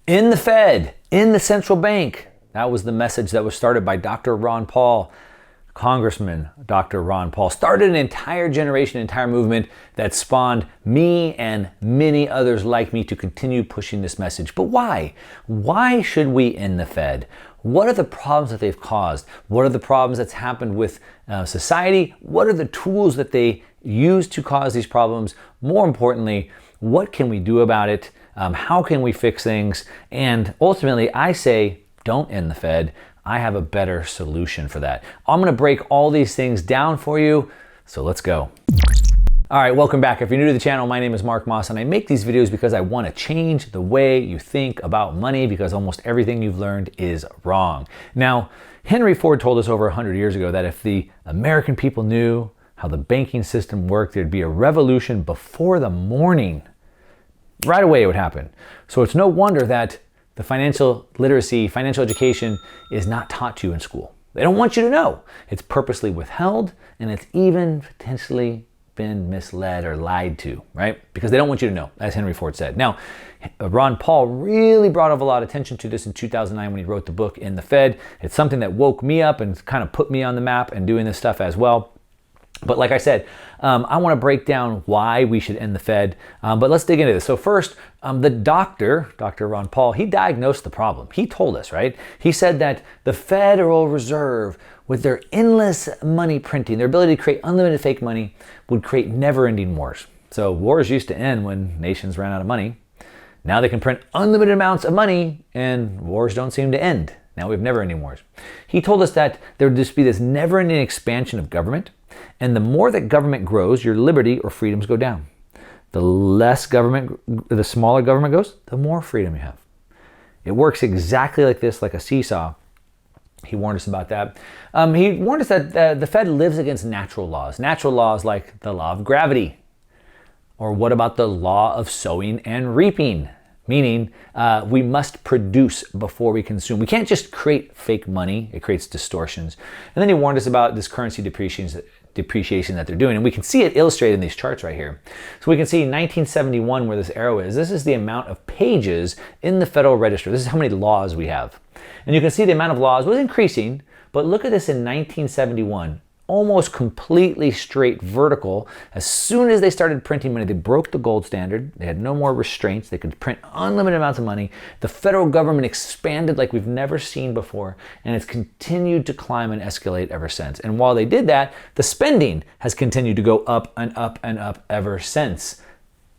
In the Fed, in the central bank. That was the message that was started by Dr. Ron Paul. Congressman Doctor Ron Paul started an entire generation, entire movement that spawned me and many others like me to continue pushing this message. But why? Why should we end the Fed? What are the problems that they've caused? What are the problems that's happened with society? What are the tools that they use to cause these problems? More importantly, what can we do about it? How can we fix things? And ultimately, I say, don't end the Fed. I have a better solution for that. I'm gonna break all these things down for you, so let's go. All right, welcome back. If you're new to the channel, my name is Mark Moss, and I make these videos because I wanna change the way you think about money, because almost everything you've learned is wrong. Now, Henry Ford told us over 100 years ago that if the American people knew how the banking system worked, there'd be a revolution before the morning. Right away it would happen. So it's no wonder that the financial literacy, financial education is not taught to you in school. They don't want you to know. It's purposely withheld, and it's even potentially been misled or lied to, right? Because they don't want you to know, as Henry Ford said. Now, Ron Paul really brought up a lot of attention to this in 2009 when he wrote the book In the Fed. It's something that woke me up and kind of put me on the map and doing this stuff as well. But like I said, I want to break down why we should end the Fed. But let's dig into this. So first, the Dr. Ron Paul, he diagnosed the problem. He told us, right? He said that the Federal Reserve, with their endless money printing, their ability to create unlimited fake money, would create never-ending wars. So wars used to end when nations ran out of money. Now they can print unlimited amounts of money, and wars don't seem to end. Now we have never-ending wars. He told us that there would just be this never-ending expansion of government. And the more that government grows, your liberty or freedoms go down. The less government, the smaller government goes, the more freedom you have. It works exactly like this, like a seesaw. He warned us about that. He warned us that the Fed lives against natural laws. Natural laws like the law of gravity. Or what about the law of sowing and reaping? Meaning we must produce before we consume. We can't just create fake money. It creates distortions. And then he warned us about this currency depreciation that they're doing. And we can see it illustrated in these charts right here. So we can see 1971 where this arrow is. This is the amount of pages in the Federal Register. This is how many laws we have. And you can see the amount of laws was increasing, but look at this in 1971. Almost completely straight vertical. As soon as they started printing money, they broke the gold standard. They had no more restraints. They could print unlimited amounts of money. The federal government expanded like we've never seen before, and it's continued to climb and escalate ever since. And while they did that, the spending has continued to go up and up and up ever since.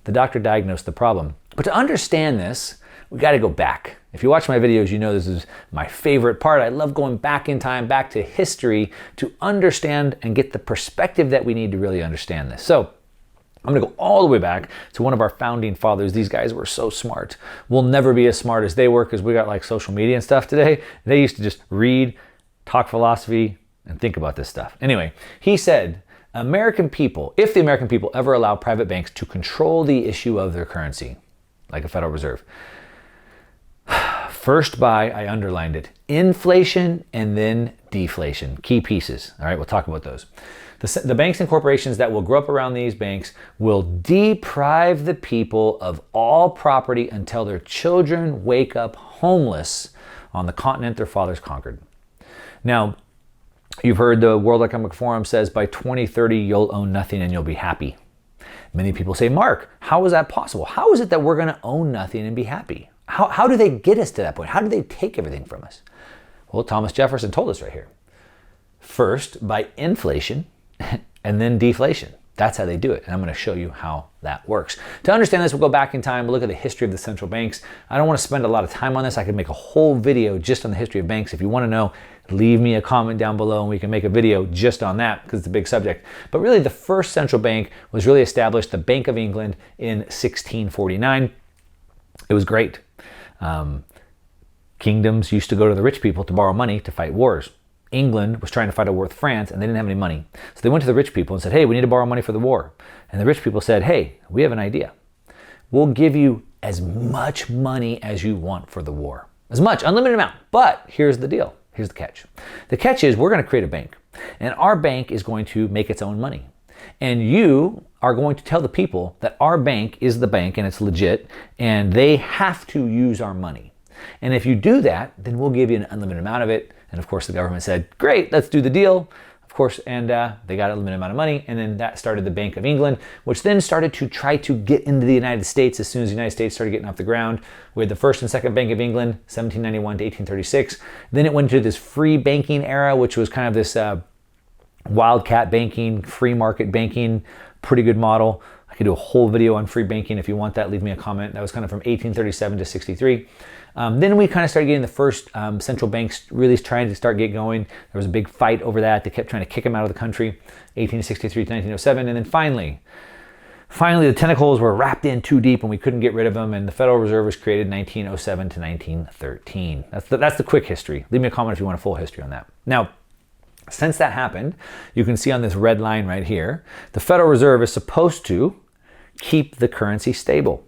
The doctor diagnosed the problem. But to understand this, we got to go back. If you watch my videos, you know this is my favorite part. I love going back in time, back to history, to understand and get the perspective that we need to really understand this. So I'm gonna go all the way back to one of our founding fathers. These guys were so smart. We'll never be as smart as they were because we got like social media and stuff today. They used to just read, talk philosophy, and think about this stuff. Anyway, he said, American people, if the American people ever allow private banks to control the issue of their currency, like a Federal Reserve, first by, I underlined it, inflation and then deflation. Key pieces. All right, we'll talk about those. The banks and corporations that will grow up around these banks will deprive the people of all property until their children wake up homeless on the continent their fathers conquered. Now, you've heard the World Economic Forum says by 2030 you'll own nothing and you'll be happy. Many people say, Mark, how is that possible? How is it that we're going to own nothing and be happy? How do they get us to that point? How do they take everything from us? Well, Thomas Jefferson told us right here. First, by inflation, and then deflation. That's how they do it. And I'm going to show you how that works. To understand this, we'll go back in time, we'll look at the history of the central banks. I don't want to spend a lot of time on this. I could make a whole video just on the history of banks. If you want to know, leave me a comment down below and we can make a video just on that because it's a big subject. But really, the first central bank was really established, the Bank of England, in 1649. It was great. Kingdoms used to go to the rich people to borrow money to fight wars. England was trying to fight a war with France and they didn't have any money. So they went to the rich people and said, hey, we need to borrow money for the war. And the rich people said, hey, we have an idea. We'll give you as much money as you want for the war. As much, unlimited amount. But here's the deal. Here's the catch. The catch is we're going to create a bank. And our bank is going to make its own money. And you are going to tell the people that our bank is the bank and it's legit and they have to use our money. And if you do that, then we'll give you an unlimited amount of it. And of course, the government said, great, let's do the deal. Of course, and they got a limited amount of money. And then that started the Bank of England, which then started to try to get into the United States as soon as the United States started getting off the ground. We had the first and second Bank of England, 1791 to 1836. Then it went into this free banking era, which was kind of this wildcat banking, free market banking, pretty good model. I could do a whole video on free banking. If you want that, leave me a comment. That was kind of from 1837 to 63. Then we kind of started getting the first central banks really trying to start get going. There was a big fight over that. They kept trying to kick them out of the country, 1863 to 1907. And then finally, the tentacles were wrapped in too deep and we couldn't get rid of them. And the Federal Reserve was created 1907 to 1913. That's the quick history. Leave me a comment if you want a full history on that. Now, since that happened, you can see on this red line right here, the Federal Reserve is supposed to keep the currency stable,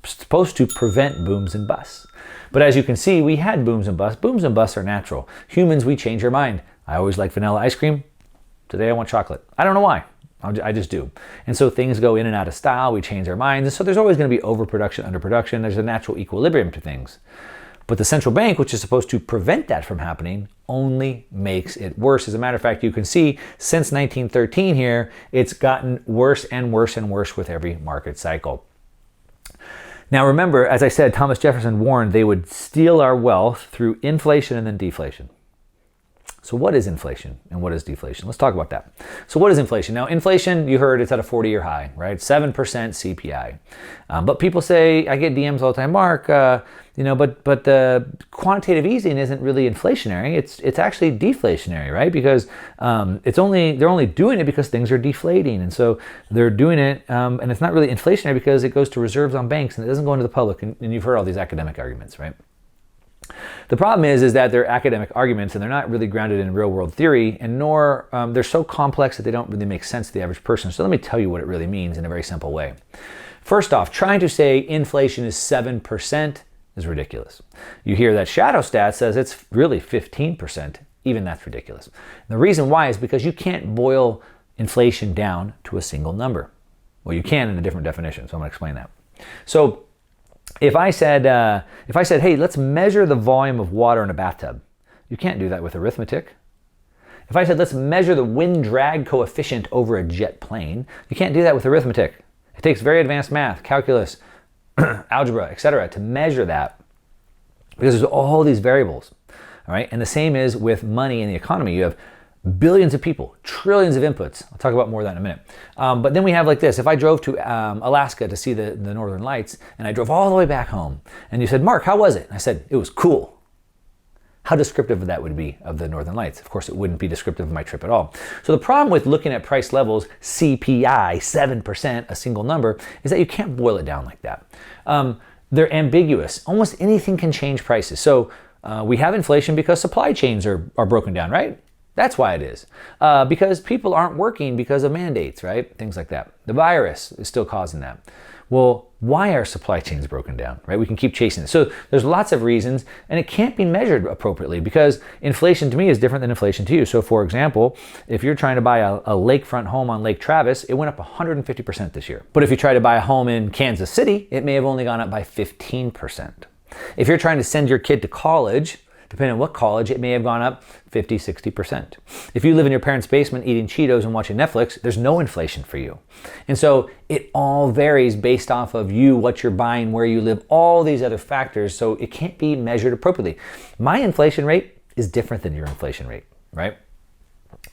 supposed to prevent booms and busts. But as you can see, we had booms and busts. Booms and busts are natural. Humans, we change our mind. I always like vanilla ice cream. Today I want chocolate. I don't know why. I just do. And so things go in and out of style. We change our minds. And so there's always going to be overproduction, underproduction. There's a natural equilibrium to things. But the central bank, which is supposed to prevent that from happening, only makes it worse. As a matter of fact, you can see since 1913 here, it's gotten worse and worse and worse with every market cycle. Now remember, as I said, Thomas Jefferson warned they would steal our wealth through inflation and then deflation. So what is inflation and what is deflation? Let's talk about that. So what is inflation? Now inflation, you heard it's at a 40-year high, right? 7% CPI. But people say, I get DMs all the time, Mark, but the quantitative easing isn't really inflationary. It's actually deflationary, right? Because they're only doing it because things are deflating. And so they're doing it, and it's not really inflationary because it goes to reserves on banks and it doesn't go into the public. And you've heard all these academic arguments, right? The problem is that they're academic arguments and they're not really grounded in real world theory, and nor they're so complex that they don't really make sense to the average person. So let me tell you what it really means in a very simple way. First off, trying to say inflation is 7% is ridiculous. You hear that shadow stat says it's really 15%. Even that's ridiculous. And the reason why is because you can't boil inflation down to a single number. Well, you can in a different definition, so I'm going to explain that. So if I said, hey, let's measure the volume of water in a bathtub, you can't do that with arithmetic. If I said, let's measure the wind drag coefficient over a jet plane, you can't do that with arithmetic. It takes very advanced math, calculus, algebra, etc. to measure that because there's all these variables, all right? And the same is with money in the economy. You have billions of people, trillions of inputs. I'll talk about more of that in a minute. But then we have like this. If I drove to Alaska to see the Northern Lights and I drove all the way back home and you said, Mark, how was it? And I said, it was cool. How descriptive of that would be of the Northern Lights? Of course, it wouldn't be descriptive of my trip at all. So the problem with looking at price levels, CPI, 7%, a single number, is that you can't boil it down like that. They're ambiguous. Almost anything can change prices. So we have inflation because supply chains are broken down, right? That's why it is. Because people aren't working because of mandates, right? Things like that. The virus is still causing that. Well, why are supply chains broken down, right? We can keep chasing it. So there's lots of reasons, and it can't be measured appropriately because inflation to me is different than inflation to you. So for example, if you're trying to buy a lakefront home on Lake Travis, it went up 150% this year. But if you try to buy a home in Kansas City, it may have only gone up by 15%. If you're trying to send your kid to college, depending on what college, it may have gone up 50, 60%. If you live in your parents' basement eating Cheetos and watching Netflix, there's no inflation for you. And so it all varies based off of you, what you're buying, where you live, all these other factors. So it can't be measured appropriately. My inflation rate is different than your inflation rate, right?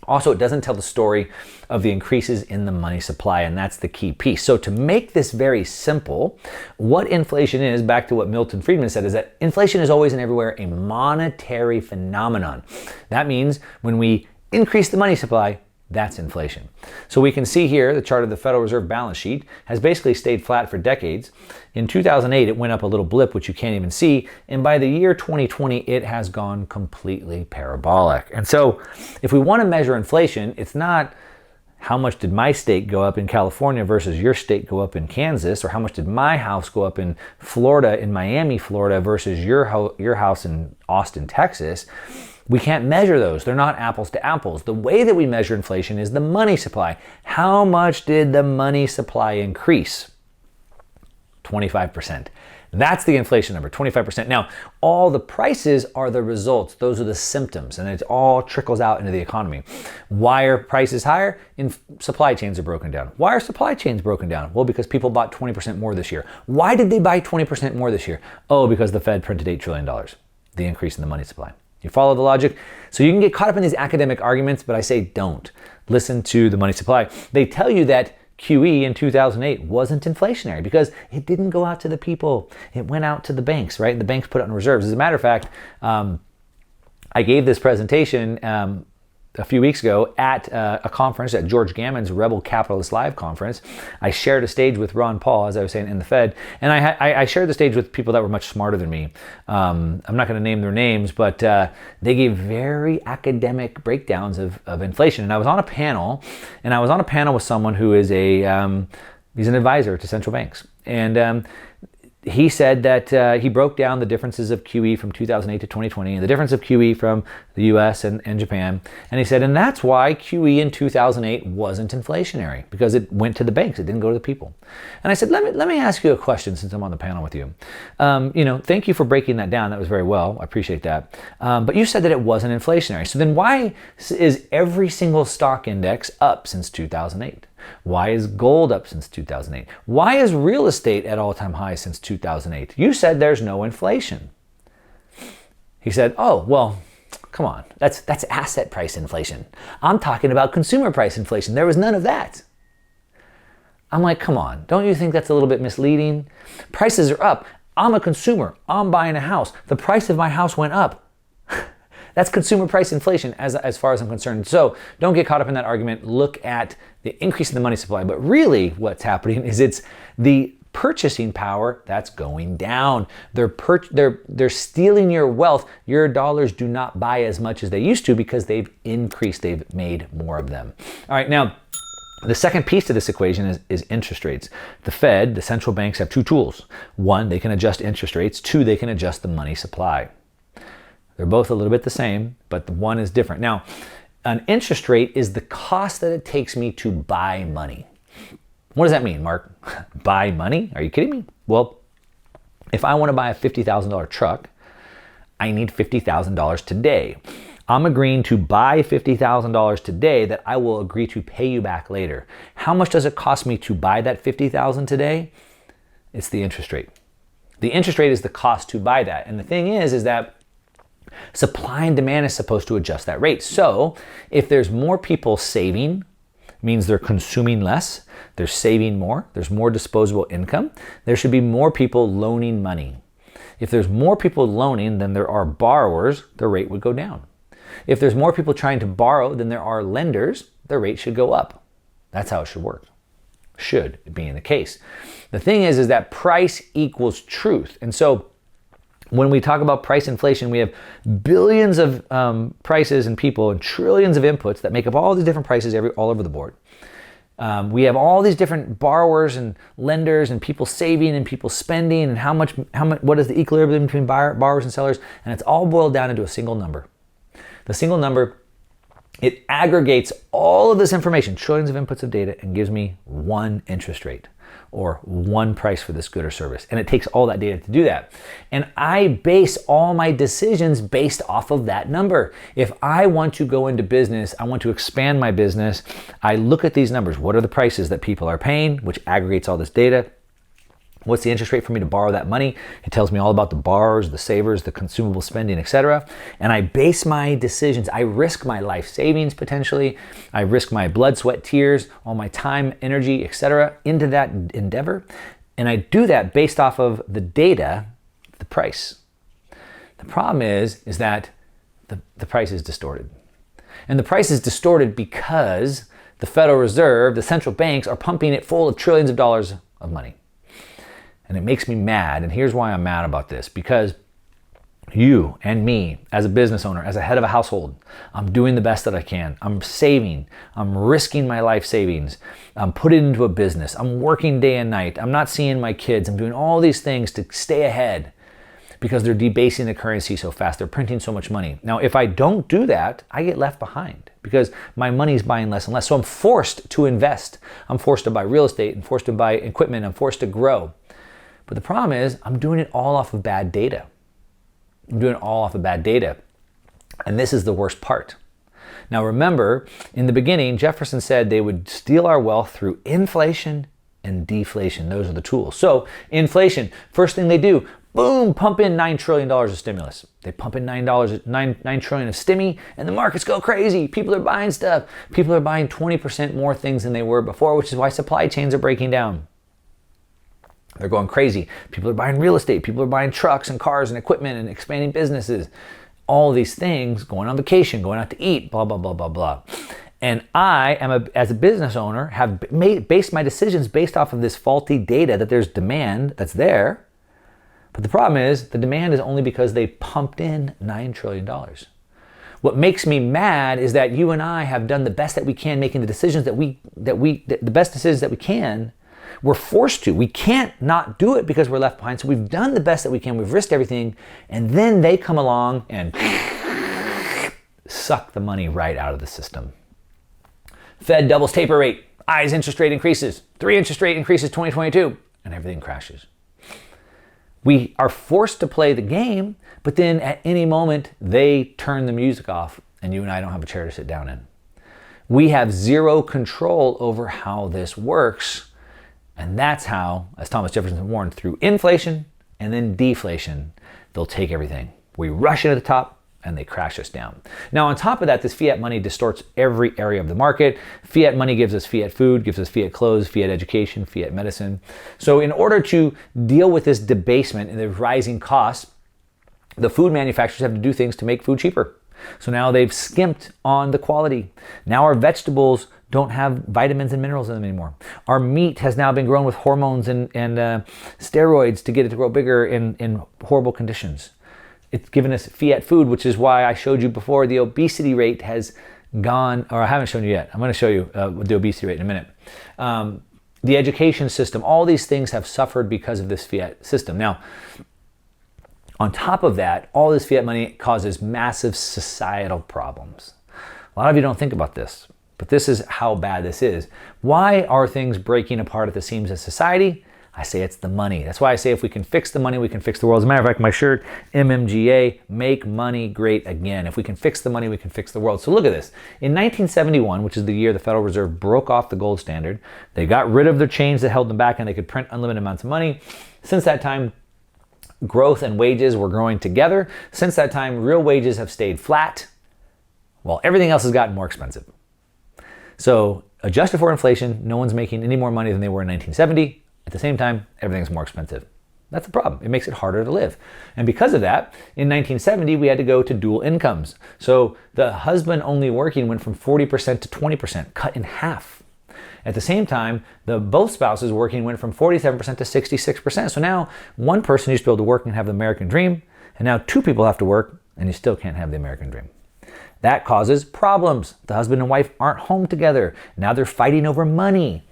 Also, it doesn't tell the story of the increases in the money supply, and that's the key piece. So to make this very simple, what inflation is, back to what Milton Friedman said, is that inflation is always and everywhere a monetary phenomenon. That means when we increase the money supply, that's inflation. So we can see here the chart of the Federal Reserve balance sheet has basically stayed flat for decades. In 2008, it went up a little blip, which you can't even see. And by the year 2020, it has gone completely parabolic. And so if we want to measure inflation, it's not how much did my state go up in California versus your state go up in Kansas, or how much did my house go up in Florida, in Miami, Florida versus your house in Austin, Texas. We can't measure those. They're not apples to apples. The way that we measure inflation is the money supply. How much did the money supply increase? 25%. That's the inflation number, 25%. Now, all the prices are the results. Those are the symptoms, and it all trickles out into the economy. Why are prices higher? Supply chains are broken down. Why are supply chains broken down? Well, because people bought 20% more this year. Why did they buy 20% more this year? Oh, because the Fed printed $8 trillion, the increase in the money supply. You follow the logic? So you can get caught up in these academic arguments, but I say don't. Listen to the money supply. They tell you that QE in 2008 wasn't inflationary because it didn't go out to the people. It went out to the banks, right? The banks put it on reserves. As a matter of fact, I gave this presentation a few weeks ago at a conference at George Gammon's Rebel Capitalist Live conference. I shared a stage with Ron Paul, as I was saying, in the Fed, and I shared the stage with people that were much smarter than me. I'm not going to name their names, but they gave very academic breakdowns of inflation. And I was on a panel, with someone who is he's an advisor to central banks, and he said that he broke down the differences of QE from 2008 to 2020 and the difference of QE from the US and Japan. And he said, and that's why QE in 2008 wasn't inflationary, because it went to the banks. It didn't go to the people. And I said, let me ask you a question since I'm on the panel with you. Thank you for breaking that down. That was very well. I appreciate that. But you said that it wasn't inflationary. So then why is every single stock index up since 2008? Why is gold up since 2008? Why is real estate at all-time highs since 2008? You said there's no inflation. He said, oh, well, come on. That's asset price inflation. I'm talking about consumer price inflation. There was none of that. I'm like, come on. Don't you think that's a little bit misleading? Prices are up. I'm a consumer. I'm buying a house. The price of my house went up. That's consumer price inflation as far as I'm concerned. So don't get caught up in that argument. Look at the increase in the money supply. But really what's happening is it's the purchasing power that's going down. They're stealing your wealth. Your dollars do not buy as much as they used to because they've increased. They've made more of them. All right, now the second piece to this equation is interest rates. The Fed, the central banks, have two tools. One, they can adjust interest rates. Two, they can adjust the money supply. They're both a little bit the same, but the one is different. Now, an interest rate is the cost that it takes me to buy money. What does that mean, Mark? Buy money? Are you kidding me? Well, if I want to buy a $50,000 truck, I need $50,000 today. I'm agreeing to buy $50,000 today that I will agree to pay you back later. How much does it cost me to buy that $50,000 today? It's the interest rate. The interest rate is the cost to buy that. And the thing is that supply and demand is supposed to adjust that rate. So if there's more people saving, means they're consuming less, they're saving more, there's more disposable income, there should be more people loaning money. If there's more people loaning than there are borrowers, the rate would go down. If there's more people trying to borrow than there are lenders, the rate should go up. That's how it should work. Should being the case. The thing is that price equals truth. And so when we talk about price inflation, we have billions of prices and people and trillions of inputs that make up all these different prices all over the board. We have all these different borrowers and lenders and people saving and people spending and how much, what is the equilibrium between borrowers and sellers, and it's all boiled down into a single number. The single number, it aggregates all of this information, trillions of inputs of data, and gives me one interest rate or one price for this good or service. And it takes all that data to do that. And I base all my decisions based off of that number. If I want to go into business, I want to expand my business, I look at these numbers. What are the prices that people are paying, which aggregates all this data? What's the interest rate for me to borrow that money? It tells me all about the borrowers, the savers, the consumable spending, etc. And I base my decisions. I risk my life savings potentially. I risk my blood, sweat, tears, all my time, energy, etc. into that endeavor. And I do that based off of the data, the price. The problem is that the price is distorted. And the price is distorted because the Federal Reserve, the central banks, are pumping it full of trillions of dollars of money. And it makes me mad. And here's why I'm mad about this. Because you and me, as a business owner, as a head of a household, I'm doing the best that I can. I'm saving. I'm risking my life savings. I'm putting it into a business. I'm working day and night. I'm not seeing my kids. I'm doing all these things to stay ahead because they're debasing the currency so fast. They're printing so much money. Now, if I don't do that, I get left behind because my money's buying less and less. So I'm forced to invest. I'm forced to buy real estate. I'm forced to buy equipment. I'm forced to grow. But the problem is I'm doing it all off of bad data. I'm doing it all off of bad data. And this is the worst part. Now remember, in the beginning, Jefferson said they would steal our wealth through inflation and deflation. Those are the tools. So inflation, first thing they do, boom, pump in $9 trillion of stimulus. They pump in $9 trillion of stimmy, and the markets go crazy. People are buying stuff. People are buying 20% more things than they were before, which is why supply chains are breaking down. They're going crazy. People are buying real estate. People are buying trucks and cars and equipment and expanding businesses. All these things, going on vacation, going out to eat, blah, blah, blah, blah, blah. And I am, as a business owner, have based my decisions based off of this faulty data that there's demand that's there. But the problem is the demand is only because they pumped in $9 trillion. What makes me mad is that you and I have done the best that we can, making the decisions the best decisions that we can. We're forced to. We can't not do it because we're left behind. So we've done the best that we can. We've risked everything. And then they come along and suck the money right out of the system. Fed doubles taper rate. I's interest rate increases. 3 interest rate increases 2022. And everything crashes. We are forced to play the game, but then at any moment, they turn the music off and you and I don't have a chair to sit down in. We have zero control over how this works. And that's how, as Thomas Jefferson warned, through inflation and then deflation, they'll take everything. We rush into the top and they crash us down. Now, on top of that, this fiat money distorts every area of the market. Fiat money gives us fiat food, gives us fiat clothes, fiat education, fiat medicine. So in order to deal with this debasement and the rising costs, the food manufacturers have to do things to make food cheaper. So now they've skimped on the quality. Now our vegetables don't have vitamins and minerals in them anymore. Our meat has now been grown with hormones and steroids to get it to grow bigger in horrible conditions. It's given us fiat food, which is why I showed you before the obesity rate has gone, or I haven't shown you yet. I'm going to show you the obesity rate in a minute. The education system, all these things have suffered because of this fiat system. Now, on top of that, all this fiat money causes massive societal problems. A lot of you don't think about this, but this is how bad this is. Why are things breaking apart at the seams of society? I say it's the money. That's why I say if we can fix the money, we can fix the world. As a matter of fact, my shirt, MMGA, make money great again. If we can fix the money, we can fix the world. So look at this. In 1971, which is the year the Federal Reserve broke off the gold standard, they got rid of the chains that held them back and they could print unlimited amounts of money. Since that time, growth and wages were growing together. Since that time, real wages have stayed flat, while everything else has gotten more expensive. So adjusted for inflation, no one's making any more money than they were in 1970. At the same time, everything's more expensive. That's the problem. It makes it harder to live. And because of that, in 1970, we had to go to dual incomes. So the husband only working went from 40% to 20%, cut in half. At the same time, both spouses working went from 47% to 66%. So now one person used to be able to work and have the American dream, and now 2 people have to work and you still can't have the American dream. That causes problems. The husband and wife aren't home together. Now they're fighting over money.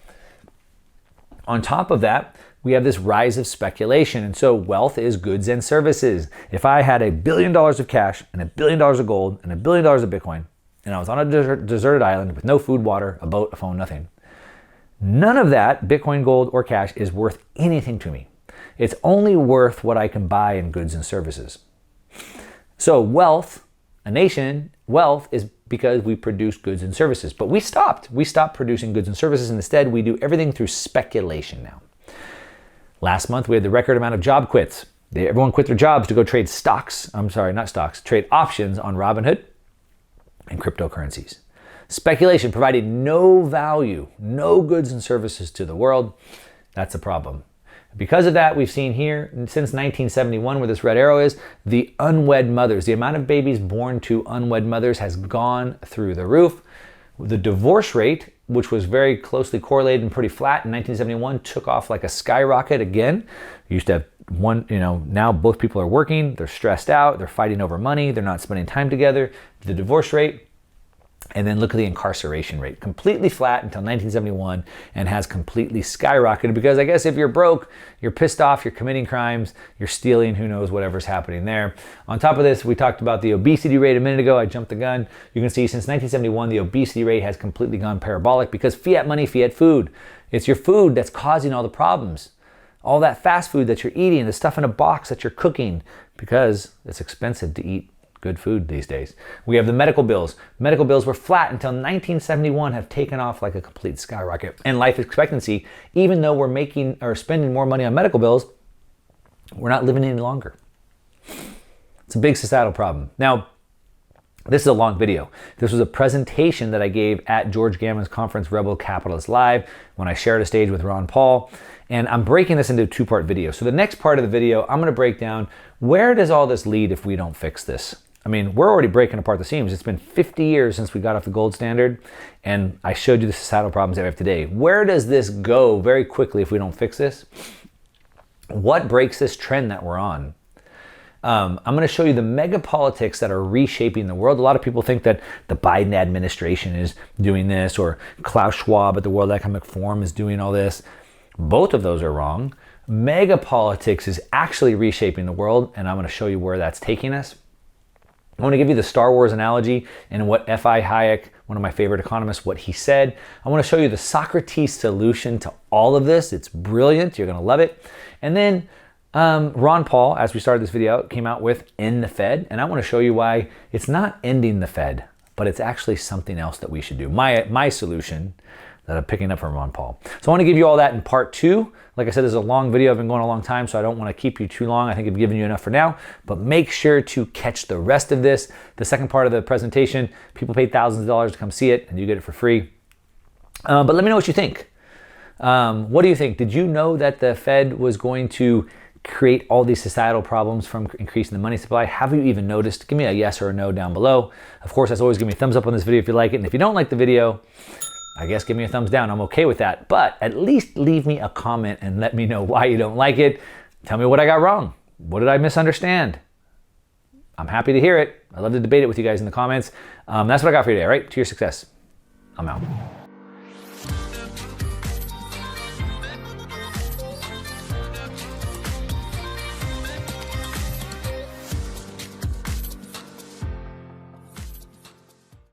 On top of that, we have this rise of speculation. And so wealth is goods and services. If I had $1 billion of cash and $1 billion of gold and $1 billion of Bitcoin, and I was on a deserted island with no food, water, a boat, a phone, nothing, none of that, Bitcoin, gold, or cash, is worth anything to me. It's only worth what I can buy in goods and services. So wealth, a nation, wealth is because we produce goods and services. But we stopped. We stopped producing goods and services. And instead, we do everything through speculation now. Last month, we had the record amount of job quits. Everyone quit their jobs to go trade trade options on Robinhood and cryptocurrencies. Speculation provided no value, no goods and services to the world. That's a problem. Because of that, we've seen here, since 1971, where this red arrow is, the unwed mothers. The amount of babies born to unwed mothers has gone through the roof. The divorce rate, which was very closely correlated and pretty flat in 1971, took off like a skyrocket again. You used to have one, now both people are working, they're stressed out, they're fighting over money, they're not spending time together. The divorce rate, and then look at the incarceration rate. Completely flat until 1971 and has completely skyrocketed because I guess if you're broke, you're pissed off, you're committing crimes, you're stealing, who knows whatever's happening there. On top of this, we talked about the obesity rate a minute ago. I jumped the gun. You can see since 1971, the obesity rate has completely gone parabolic because fiat money, fiat food. It's your food that's causing all the problems. all that fast food that you're eating, the stuff in a box that you're cooking, because it's expensive to eat good food these days. We have the medical bills. Medical bills were flat until 1971, have taken off like a complete skyrocket. And life expectancy, even though we're making or spending more money on medical bills, we're not living any longer. It's a big societal problem. Now, this is a long video. This was a presentation that I gave at George Gammon's conference, Rebel Capitalist Live, when I shared a stage with Ron Paul. And I'm breaking this into a two-part video. So the next part of the video, I'm gonna break down, where does all this lead if we don't fix this? I mean, we're already breaking apart the seams. It's been 50 years since we got off the gold standard, and I showed you the societal problems that we have today. Where does this go very quickly if we don't fix this? What breaks this trend that we're on? I'm going to show you the mega politics that are reshaping the world. A lot of people think that the Biden administration is doing this, or Klaus Schwab at the World Economic Forum is doing all this. Both of those are wrong. Mega politics is actually reshaping the world, and I'm going to show you where that's taking us. I want to give you the Star Wars analogy and what F.I. Hayek, one of my favorite economists, what he said. I want to show you the Socrates solution to all of this. It's brilliant. You're going to love it. And then Ron Paul, as we started this video out, came out with End the Fed. And I want to show you why it's not ending the Fed, but it's actually something else that we should do. My solution that I'm picking up from Ron Paul. So I want to give you all that in part 2. Like I said, this is a long video. I've been going a long time, so I don't want to keep you too long. I think I've given you enough for now, but make sure to catch the rest of this. The second part of the presentation, people paid thousands of dollars to come see it, and you get it for free. But let me know what you think. What do you think? Did you know that the Fed was going to create all these societal problems from increasing the money supply? Have you even noticed? Give me a yes or a no down below. Of course, as always, give me a thumbs up on this video if you like it. And if you don't like the video, I guess give me a thumbs down. I'm okay with that. But at least leave me a comment and let me know why you don't like it. Tell me what I got wrong. What did I misunderstand? I'm happy to hear it. I love to debate it with you guys in the comments. That's what I got for you today, all right? To your success. I'm out.